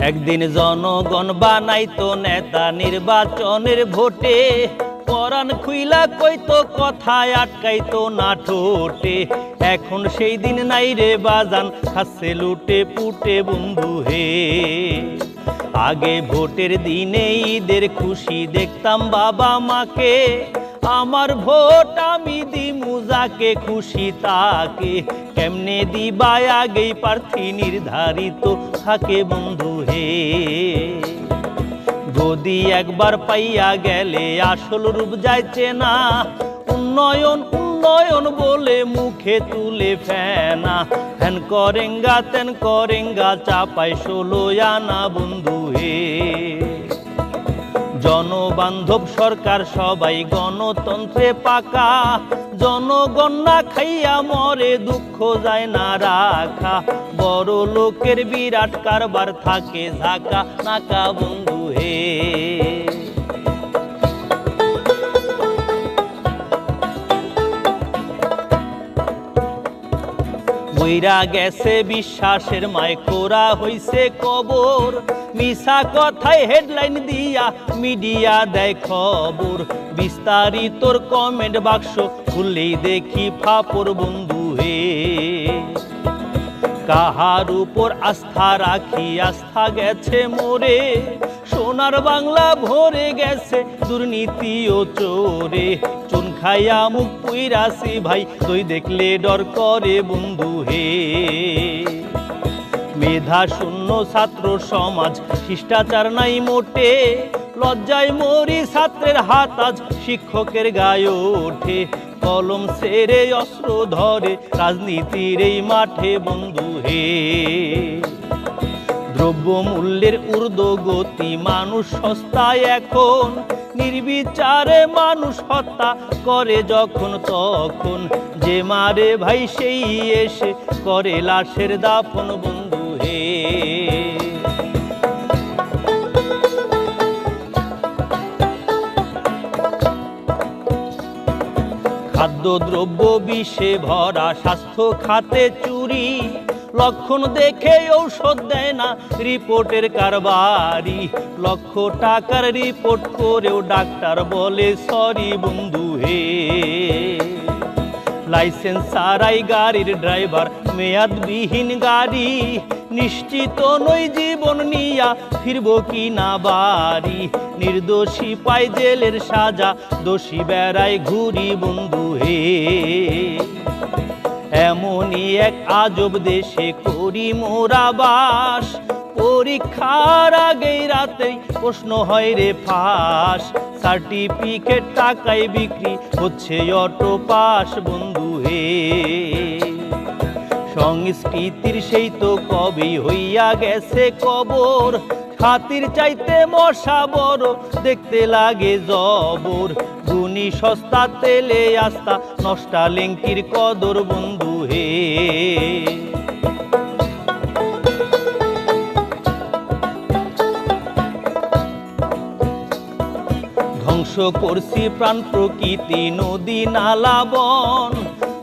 একদিন জনগণ বানাইতো নেতা নির্বাচনের ভোটে, পরাণ খুইলা কইতো কথায় আটকাইতো না ঠোঁটে। এখন সেই দিন নাই রে বাজান, খাচ্ছে লুটে পুটে বন্ধু হে। আগে ভোটের দিনে ঈদের খুশি দেখতাম বাবা মাকে, আমার ভোট আমি দিমু যাকে খুশি তাকে। কেমনে দিবা আগেই প্রার্থী নির্ধারিত থাকে বন্ধু হে। গদি একবার পাইয়া গেলে আসল রূপ যাইছে না, উন্নয়ন উন্নয়ন বলে মুখে তুলে ফেনা। হেন করেঙ্গা তেন করেঙ্গা চাপাই 16 আনা বন্ধু হে। জনবান্ধব সরকার সবাই গণতন্ত্রে পাকা, জনগণ না খাইয়া মরে দুঃখ যায় না রাখা। বড় লোকের বিরাট কারবার থাকে ঝাঁকা নাকা বন্ধু হে। বইরা গেছে বিশ্বাসের মায়, কোরা হইছে কবর। মিছা কথায় হেডলাইন দিয়া মিডিয়া দেয় খবর। বিস্তারিতর কমেন্ট বাক্স খুললেই দেখি ফাপড় বন্ধু হে। কাহার উপর আস্থা রাখি আস্থা গেছে মোরে, সোনার বাংলা ভরে গেছে দুর্নীতি ও চোরে। চুন খাইয়া মুখ পুইরাছি ভাই, তুই দেখলে ডর করে বন্ধু হে। মেধা শূন্য ছাত্র সমাজ, শিষ্টাচার নাই মোটে। লজ্জায় মরি ছাত্রের হাত আজ শিক্ষকের গায়ে ওঠে। কলম ছেড়ে অস্ত্র ধরে রাজনীতির এই মাঠে বন্ধু হে। দ্রব্যমূল্যের ঊর্ধ্বগতি, মানুষ সস্তায় এখন। নির্বিচারে মানুষ হত্যা করে যখন তখন। যে মারে ভাই সেই এসে করে লাশের দাফন বন্ধু হে। খাদ্যদ্রব্য বিষে ভরা, স্বাস্থ্য খাতে চুরি। লক্ষণ দেখে ঔষধ দেয় না রিপোর্টের কারবারি। লক্ষ টাকার রিপোর্ট করেও ডাক্তার বলে সরি বন্ধু হে। লাইসেন্স ছাড়াই গাড়ির ড্রাইভার, মেয়াদবিহীন গাড়ি। নিশ্চিত নই জীবন নিয়া ফিরবো কি না বাড়ি। নির্দোষী পাই জেলের সাজা, দোষী বেড়ায় ঘুরি বন্ধু হে। এমনই এক আজব দেশে করি মোরা বাস। পরীক্ষার আগেই রাতেই প্রশ্ন হয় রে ফাঁস। সার্টিফিকেট টাকায় বিক্রি হচ্ছে অটো পাস বন্ধু হে। সংস্কৃতির সেই তো কবেই হইয়া গেছে কবর। খাতির চাইতে মশা বড়, দেখতে লাগে জবর। গুণী সস্তা তেলে আস্তা, নষ্টা লেঙ্কির কদর বন্ধু হে। ধ্বংস করছি প্রাণ প্রকৃতি, নদী নালা বন।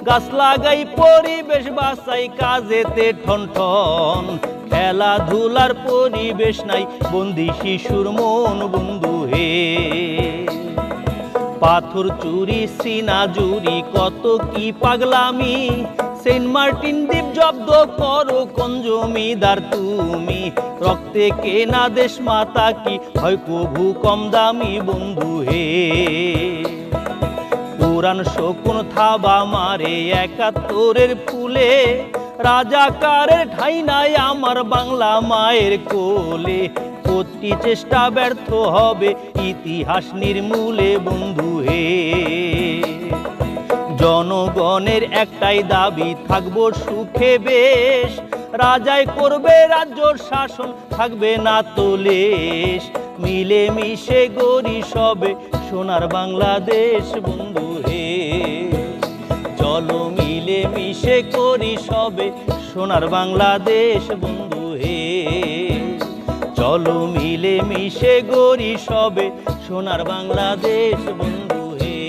গাছ লাগাই পরিবেশ বাঁচাই, কাজেতে ঠন ঠন। খেলাধুলার পরিবেশ নাই, বন্দি শিশুর মন বন্ধু হে। পাথর চুরি সিনা জুরি, কত কি পাগলামি। সেন্ট মার্টিন দ্বীপ জব্দ করো কোন জমিদার তুমি। রক্তে কেনা দেশ মাতা কি হয় কভু কম দামি বন্ধু হে। পুরাণ শকুন থাবা মারে 71-এর ফুলে। রাজাকারের ঠাই নাই আমার বাংলা মায়ের কোলে। প্রতি চেষ্টা ব্যর্থ হবে ইতিহাস নির্মূলে বন্ধু হে। জনগণের একটাই দাবি, থাকবো সুখে বেশ। রাজাই করবে রাজ্য শাসন, থাকবে না তো লেশ। মিলে মিশে গড়ি সবে সোনার বাংলাদেশ বন্ধু হে। চলো মিলে মিশে করি সবে সোনার বাংলাদেশ বন্ধু হে। চলো মিলে মিশে গড়ি সবে সোনার বাংলাদেশ বন্ধু হে।